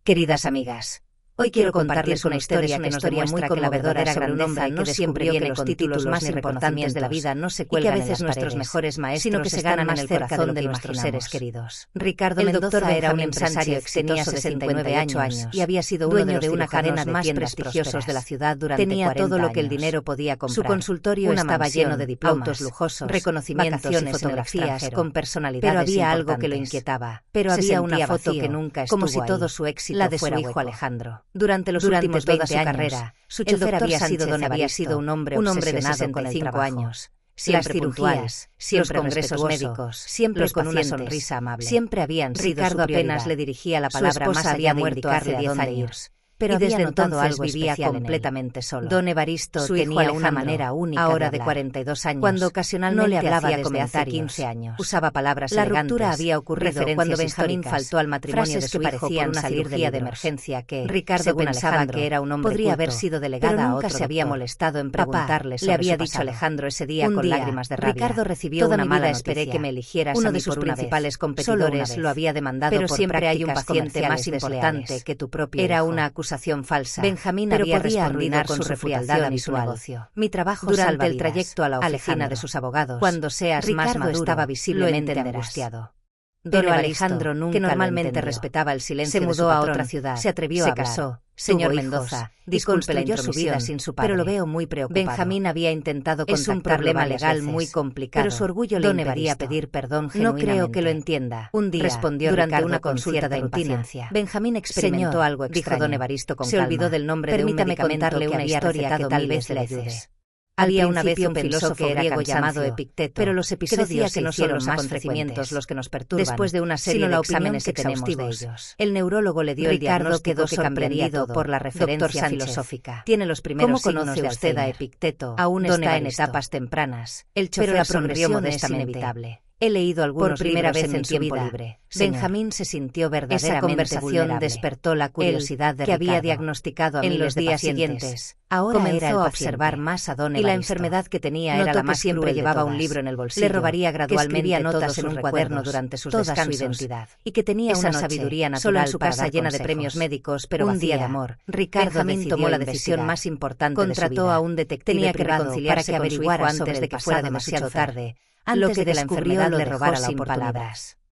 Queridas amigas, hoy quiero contarles una historia que nos demuestra que la verdadera grandeza no siempre viene con títulos más importantes de la vida, no se cuelgan en las paredes, y que a veces nuestros mejores maestros, sino que se ganan en el corazón de nuestros seres queridos. Ricardo Mendoza era un empresario exitoso de 69 años y había sido dueño de una cadena más prestigiosos de la ciudad durante 40 años. Tenía todo lo que el dinero podía comprar. Su consultorio estaba lleno de diplomas, autos lujosos, reconocimientos y fotografías con personalidades importantes. Pero había algo que lo inquietaba. Pero había una foto que nunca estuvo como si todo su éxito la de su hijo Alejandro. Durante los últimos 20 años, su chofer había sido un hombre de 65 años. Siempre cirugías, siempre los congresos médicos, siempre con una sonrisa amable. Siempre habían sido Ricardo apenas le dirigía la palabra más allá de indicarle 10 años. Pero desde entonces vivía completamente solo. Don Evaristo tenía una manera única ahora de 42 años, cuando ocasionalmente no le hablaba desde hace 15 años. Usaba palabras elegantes. La ruptura había ocurrido cuando Benjamín faltó al matrimonio de su hijo por una cirugía de emergencia que Ricardo pensaba que era un hombre podría haber sido delegada a otro. Nunca se había molestado en preguntarle sobre le había dicho Alejandro ese día con lágrimas de rabia. Ricardo recibió una mala noticia. Esperé que me eligieras uno de sus principales competidores lo había demandado pero siempre hay un paciente más importante que tu propio era una acusación falsa. Benjamín había respondido con su frialdad a su negocio. Mi trabajo durante el trayecto a la oficina de sus abogados. Cuando seas más maduro, estaba visiblemente angustiado. Pero Alejandro nunca que normalmente respetaba el silencio se mudó a otra ciudad, se atrevió a hablar. Se casó. Señor Mendoza, disculpe la intromisión, su vida sin su padre, pero lo veo muy preocupado. Benjamín había intentado contactarlo un problema legal muy complicado, pero su orgullo le impedía pedir perdón genuinamente. No creo que lo entienda. Un día, respondió durante una consulta de rutina, Benjamín experimentó algo extraño. Dijo don Evaristo con calma. Se olvidó del nombre de un medicamento contarle una historia que tal vez le ayude. Había una vez un filósofo griego llamado Epicteto, pero los episodios decía que no son los acontecimientos los que nos perturban, después de una serie de exámenes exhaustivos. El neurólogo le dio el diagnóstico quedó sorprendido por la referencia filosófica. Tiene los primeros signos de Alzheimer. ¿Cómo conoce usted a Epicteto? Aún está en etapas tempranas. El chofer sonrió modestamente. Inevitable. He leído algunos por primera vez en su vida. Libre. Benjamín se sintió verdaderamente esa conversación vulnerable. Despertó la curiosidad de Ricardo, que había diagnosticado a miles en los días siguientes. Ahora comenzó a observar más a don Evaristo. Y la enfermedad que tenía era la más siempre llevaba un libro en el bolsillo. Le robaría gradualmente notas en un cuaderno durante sus descansos. Su identidad. Y que tenía esa una sabiduría natural solo en su casa llena de premios médicos, pero un día de amor. Ricardo tomó la decisión más importante de su vida. Contrató a un detective tenía que reconciliarse para que averiguara antes de que fuera demasiado tarde. Antes de que la enfermedad le robara la oportunidad.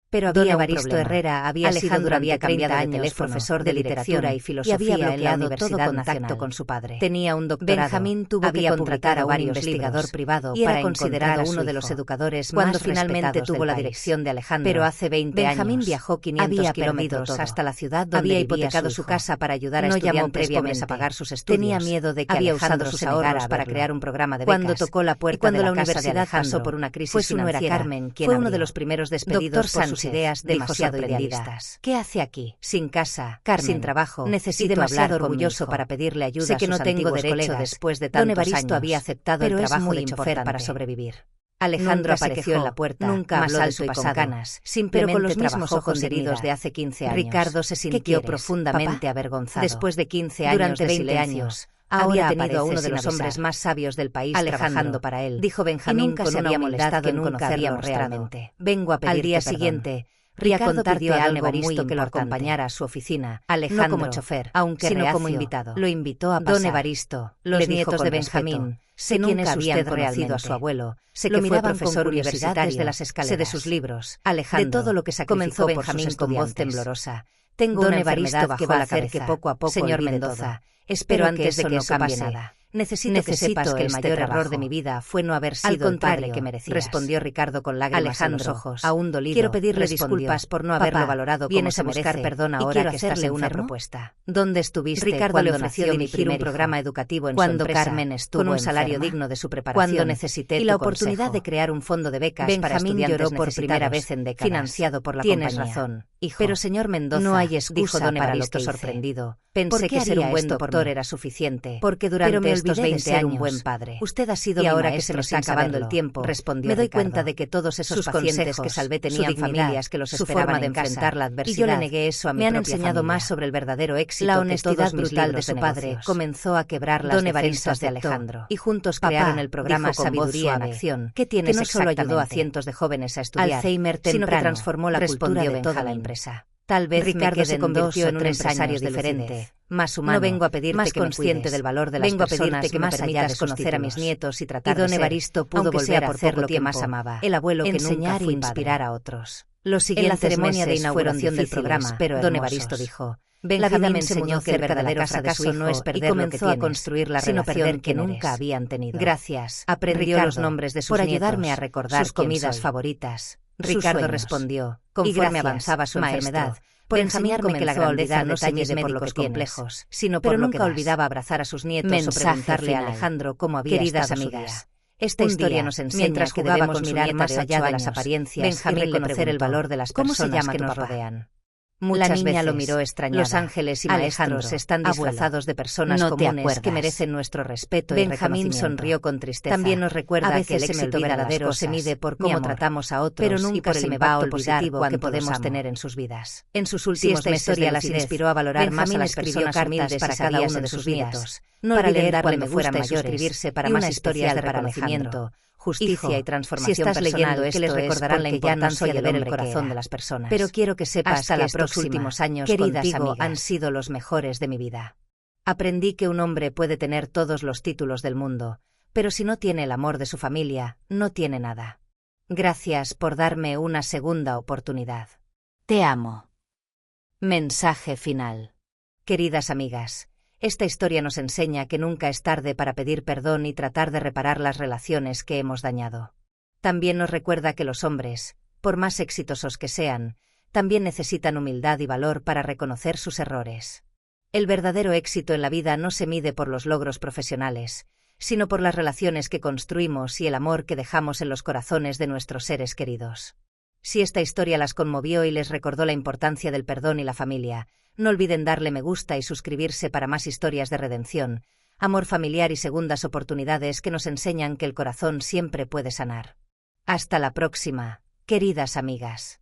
Pero había Evaristo Herrera, Alejandro había cambiado años, profesor de literatura y filosofía y había bloqueado todo contacto con su padre. Tenía un doctorado. Benjamín tuvo que contratar a un investigador privado y era considerado uno de los educadores cuando finalmente tuvo la dirección de Alejandro. Pero hace 20 años Benjamín viajó 500 kilómetros hasta la ciudad donde había hipotecado su casa para ayudar a estudiantes pobres a pagar sus estudios. Tenía miedo de que había usado sus ahorros para crear un programa de becas. Cuando tocó la puerta de la universidad pasó por una crisis financiera. Fue uno de los primeros despedidos por sus ideas demasiado idealistas. ¿Qué hace aquí? Sin casa, sin trabajo, necesito hablar orgulloso para pedirle ayuda. Sé que no tengo derecho después de tantos años. Don Evaristo había aceptado el trabajo de chofer para sobrevivir. Alejandro apareció en la puerta, nunca más alto y con ganas, simplemente pero con los mismos ojos heridos de hace 15 años. Ricardo se sintió profundamente avergonzado. Después de 15 años durante 20 años, ahora había tenido a uno de los hombres más sabios del país trabajando para él. Dijo Benjamín con una humildad que nunca habíamos realmente. Vengo a pedirte al día siguiente. Ricardo pidió a don Evaristo que lo acompañara a su oficina, Alejandro, no como chofer, aunque sino como invitado. Lo invitó a pasar. Don Evaristo, los nietos de Benjamín, sé quién es usted conocido a su abuelo, sé que fue profesor universitario, de las escaleras, sé de sus libros, Alejandro, de todo lo que comenzó Benjamín con voz temblorosa. Tengo una enfermedad que va a hacer que poco a poco señor Mendoza, espero antes de que eso cambie nada. Necesito que sepas que el mayor error de mi vida fue no haber sido el padre que merecías. Respondió Ricardo con lágrimas en los ojos. Aún dolido. Quiero pedirle disculpas por no haberlo valorado como se merece. Buscar perdón ahora y quiero hacerle una propuesta. ¿Dónde estuviste? Ricardo le ofreció dirigir un programa educativo en su empresa Carmen estuvo con un salario digno de su preparación. Cuando necesité y la oportunidad de crear un fondo de becas para estudiantes lloró por primera vez en décadas. Financiado por la compañía. Tienes razón, hijo. Pero señor Mendoza, no hay excusa don Evaristo sorprendido. Pensé que ser un buen doctor era suficiente. Porque durante estos 20 años un buen padre. Usted ha sido y ahora que se me está acabando el tiempo, respondió. Me doy cuenta de que todos esos pacientes que salvé tenían familias que los esperaban de enfrentar la adversidad. Y yo le negué eso a mi propia familia. Me han enseñado más sobre el verdadero éxito. La honestidad brutal de su padre comenzó a quebrar las defensas de Alejandro. Y juntos crearon el programa Sabiduría en Acción, que no solo ayudó a cientos de jóvenes a estudiar, sino que transformó la cultura de toda la empresa. Tal vez Ricardo se convirtió en un empresario diferente, más humano, no vengo a pedirte más que me consciente cuides. del valor de las Vengo a personas, pedirte que me más allá de permitas conocer a mis títulos. nietos y tratar de don ser, Evaristo pudo aunque volver sea a por hacer poco lo que tiempo, más amaba, el abuelo que enseñar nunca e fue padre. inspirar a otros. Los En la siguientes ceremonia de meses fueron inauguración del difíciles, programa, pero don hermosos. Evaristo dijo: La vida Benjamín me se enseñó mudó que el cerca de la verdadero casa de su fracaso hijo no es y perder lo que comenzó a tienes, construir la sino relación perder que quién nunca eres. habían tenido. Gracias. Aprendió Ricardo, los nombres de sus por ayudarme nietos, a recordar sus comidas soy, favoritas. sus Ricardo sueños. respondió, Y conforme gracias, avanzaba su maestro, enfermedad, por Benjamín enseñarme que la comenzó a grandeza olvidar no se detalles mide por lo médicos que tienes, complejos, sino pero por lo que nunca das. olvidaba abrazar a sus nietos Mensaje o preguntarle final. a Alejandro cómo había Queridas estado su amigas, día. Esta un historia día, nos enseña mientras que jugaba debemos con su mirar nieta más de allá 8 de las años, apariencias Benjamín y le reconocer el preguntó, valor de las ¿cómo se personas llama que tu nos papá? rodean. La Muchas niña lo veces, miró extrañada. los ángeles y Alejandro, maestros están abuelo, disfrazados de personas no te comunes que acuerdas. merecen nuestro respeto y Benjamín reconocimiento. sonrió con tristeza. También nos recuerda A que veces el se me éxito olvidan las verdadero se cosas, mide por mi cómo amor, tratamos a otros pero y nunca por se el me va a impacto olvidar positivo que cuánto podemos los amo. tener en sus vidas. En sus Si últimos esta meses historia de las lucidez, inspiró a valorar más a Benjamín las escribió personas cartas humildes para y cada sabías uno en de sus sus vidas, nietos, no para olviden leer darle cuando me fuera gusta y mayores, suscribirse para y más una historias especial de para reconocimiento. Alejandro. Justicia Hijo, y transformación si estás personal leyendo que les esto es recordarán la porque ya no importancia soy de el ver el hombre que corazón era. de las personas. Pero quiero que sepas Hasta que la estos próxima, últimos años queridas contigo amigas, han sido los mejores de mi vida. Aprendí que un hombre puede tener todos los títulos del mundo, pero si no tiene el amor de su familia, no tiene nada. Gracias por darme una segunda oportunidad. Te amo. Mensaje final. Queridas amigas, esta historia nos enseña que nunca es tarde para pedir perdón y tratar de reparar las relaciones que hemos dañado. También nos recuerda que los hombres, por más exitosos que sean, también necesitan humildad y valor para reconocer sus errores. El verdadero éxito en la vida no se mide por los logros profesionales, sino por las relaciones que construimos y el amor que dejamos en los corazones de nuestros seres queridos. Si esta historia las conmovió y les recordó la importancia del perdón y la familia, no olviden darle me gusta y suscribirse para más historias de redención, amor familiar y segundas oportunidades que nos enseñan que el corazón siempre puede sanar. Hasta la próxima, queridas amigas.